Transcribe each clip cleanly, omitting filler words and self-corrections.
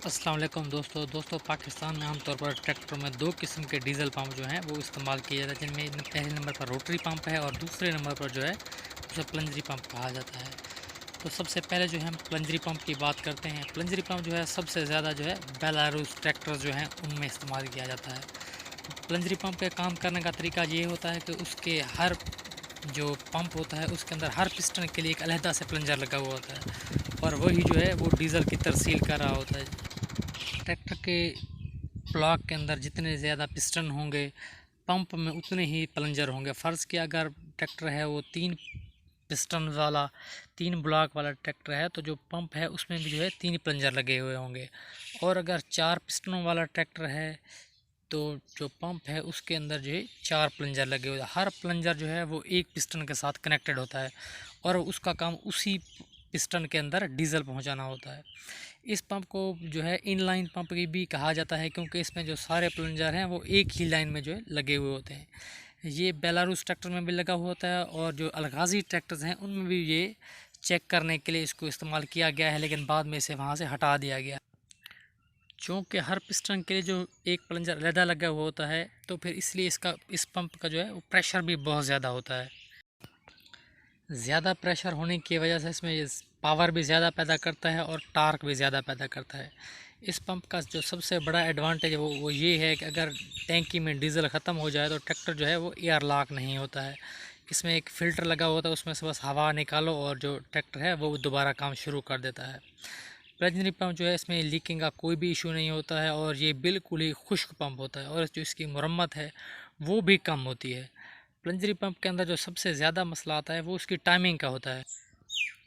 अस्सलाम वालेकुम दोस्तों पाकिस्तान में आमतौर पर ट्रैक्टर में दो किस्म के डीजल पंप जो हैं वो इस्तेमाल किए जाते हैं, जिनमें पहले नंबर पर रोटरी पंप है और दूसरे नंबर पर जो है उसे प्लंजरी पंप कहा जाता है। तो सबसे पहले जो है हम प्लंजरी पंप की बात करते हैं। प्लंजरी पंप जो है सबसे ज़्यादा जो है बेलारूस ट्रैक्टर जो हैं उनमें इस्तेमाल किया जाता है। प्लंजरी पंप के काम करने का तरीका ये होता है कि उसके हर जो पंप होता है उसके अंदर हर पिस्टन के लिए एक अलहदा से प्लंजर लगा हुआ होता है और वही जो है वो डीज़ल की तरसील कर रहा होता है। ट्रैक्टर के ब्लॉक के अंदर जितने ज़्यादा पिस्टन होंगे पंप में उतने ही प्लंजर होंगे। फ़र्ज़ किया अगर ट्रैक्टर है वो 3 पिस्टन वाला 3 ब्लॉक वाला ट्रैक्टर है तो जो पंप है उसमें भी जो है 3 प्लंजर लगे हुए होंगे। और अगर 4 पिस्टनों वाला ट्रैक्टर है तो जो पंप है उसके अंदर जो है 4 प्लंजर लगे हुए हैं। हर प्लंजर जो है वो एक पिस्टन के साथ कनेक्टेड होता है और उसका काम उसी पिस्टन के अंदर डीज़ल पहुंचाना होता है। इस पंप को जो है इनलाइन पंप भी कहा जाता है क्योंकि इसमें जो सारे प्लंजर हैं वो एक ही लाइन में जो है लगे हुए होते हैं। ये बेलारूस ट्रैक्टर में भी लगा हुआ होता है और जो अलगाज़ी ट्रैक्टर्स हैं उनमें भी ये चेक करने के लिए इसको इस्तेमाल किया गया है, लेकिन बाद में इसे वहाँ से हटा दिया गया। चूँकि हर पिस्टन के लिए जो एक प्लंजर अलहदा लगा हुआ होता है तो फिर इसलिए इस पंप का जो है वो प्रेशर भी बहुत ज़्यादा होता है। ज़्यादा प्रेशर होने की वजह से इसमें पावर भी ज़्यादा पैदा करता है और टार्क भी ज़्यादा पैदा करता है। इस पंप का जो सबसे बड़ा एडवांटेज है वो ये है कि अगर टैंकी में डीज़ल ख़त्म हो जाए तो ट्रैक्टर जो है वो एयर लॉक नहीं होता है। इसमें एक फ़िल्टर लगा होता है, उसमें से बस हवा निकालो और जो ट्रैक्टर है वो दोबारा काम शुरू कर देता है। प्लंजरी पंप जो है इसमें लीकिंग का कोई भी इशू नहीं होता है और ये बिल्कुल ही खुश्क पंप होता है और जो इसकी मरम्मत है वो भी कम होती है। प्लंजरी पंप के अंदर जो सबसे ज़्यादा मसला आता है वो उसकी टाइमिंग का होता है।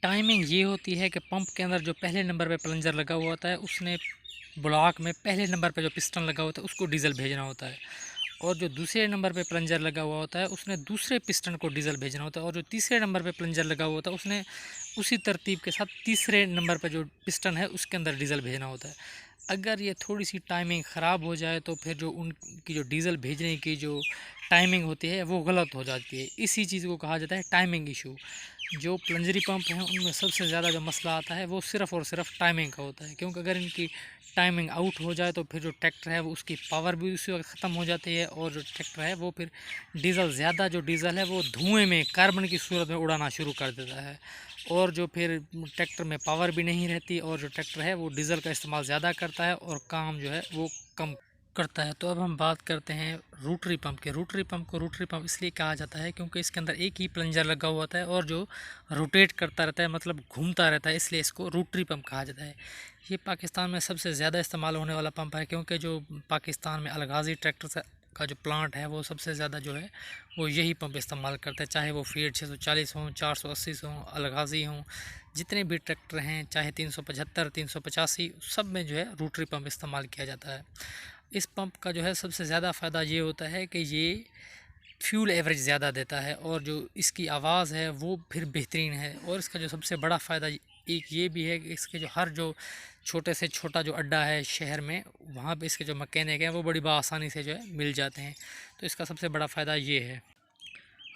टाइमिंग ये होती है कि पंप के अंदर जो पहले नंबर पे प्लंजर लगा हुआ होता है उसने ब्लॉक में पहले नंबर पे जो पिस्टन लगा होता है उसको डीज़ल भेजना होता है और जो दूसरे नंबर पे प्लंजर लगा हुआ होता है उसने दूसरे पिस्टन को डीज़ल भेजना होता है और जो तीसरे नंबर पे प्लंजर लगा हुआ होता है उसने उसी तरतीब के साथ तीसरे नंबर पे जो पिस्टन है उसके अंदर डीज़ल भेजना होता है। अगर ये थोड़ी सी टाइमिंग ख़राब हो जाए तो फिर जो उनकी जो डीज़ल भेजने की जो टाइमिंग होती है वो गलत हो जाती है। इसी चीज़ को कहा जाता है टाइमिंग इशू। जो प्लंजरी पंप हैं उनमें सबसे ज़्यादा जो मसला आता है वो सिर्फ़ और सिर्फ टाइमिंग का होता है, क्योंकि अगर इनकी टाइमिंग आउट हो जाए तो फिर जो ट्रैक्टर है वो उसकी पावर भी उसी वक्त ख़त्म हो जाती है और जो ट्रैक्टर है वो फिर जो डीज़ल है वो धुएँ में कार्बन की सूरत में उड़ाना शुरू कर देता है और जो फिर ट्रैक्टर में पावर भी नहीं रहती और जो ट्रैक्टर है वो डीज़ल का इस्तेमाल ज़्यादा करता है और काम जो है वो कम करता है। तो अब हम बात करते हैं रोटरी पंप के। रोटरी पंप को रोटरी पंप इसलिए कहा जाता है क्योंकि इसके अंदर एक ही प्लंजर लगा हुआ होता है और जो रोटेट करता रहता है, मतलब घूमता रहता है, इसलिए इसको रोटरी पंप कहा जाता है। ये पाकिस्तान में सबसे ज़्यादा इस्तेमाल होने वाला पंप है क्योंकि जो पाकिस्तान में अलगाज़ी ट्रैक्टर का जो प्लांट है वो सबसे ज़्यादा जो है वो यही पंप इस्तेमाल करते हैं, चाहे वो फीड 640 हों, 480 हों, अलगाज़ी हों, जितने भी ट्रैक्टर हैं, चाहे 375 385, सब में जो है रोटरी पंप इस्तेमाल किया जाता है। इस पंप का जो है सबसे ज़्यादा फ़ायदा ये होता है कि ये फ्यूल एवरेज ज़्यादा देता है और जो इसकी आवाज़ है वो फिर बेहतरीन है और इसका जो सबसे बड़ा फ़ायदा एक ये भी है कि इसके जो हर जो छोटे से छोटा जो अड्डा है शहर में, वहाँ पे इसके जो मैकेनिक हैं वो बड़ी बआसानी से जो है मिल जाते हैं। तो इसका सबसे बड़ा फ़ायदा ये है।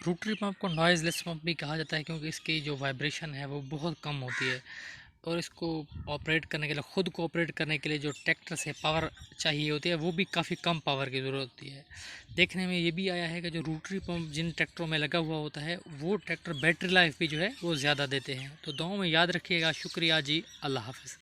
रोटरी पंप को नॉइज़लेस पंप भी कहा जाता है क्योंकि इसकी जो वाइब्रेशन है वो बहुत कम होती है और इसको ऑपरेट करने के लिए, ख़ुद को ऑपरेट करने के लिए जो ट्रैक्टर से पावर चाहिए होती है वो भी काफ़ी कम पावर की ज़रूरत होती है। देखने में ये भी आया है कि जो रोटरी पंप जिन ट्रैक्टरों में लगा हुआ होता है वो ट्रैक्टर बैटरी लाइफ भी जो है वो ज़्यादा देते हैं। तो दुआओं में याद रखिएगा। शुक्रिया जी, अल्लाह हाफ़िज़।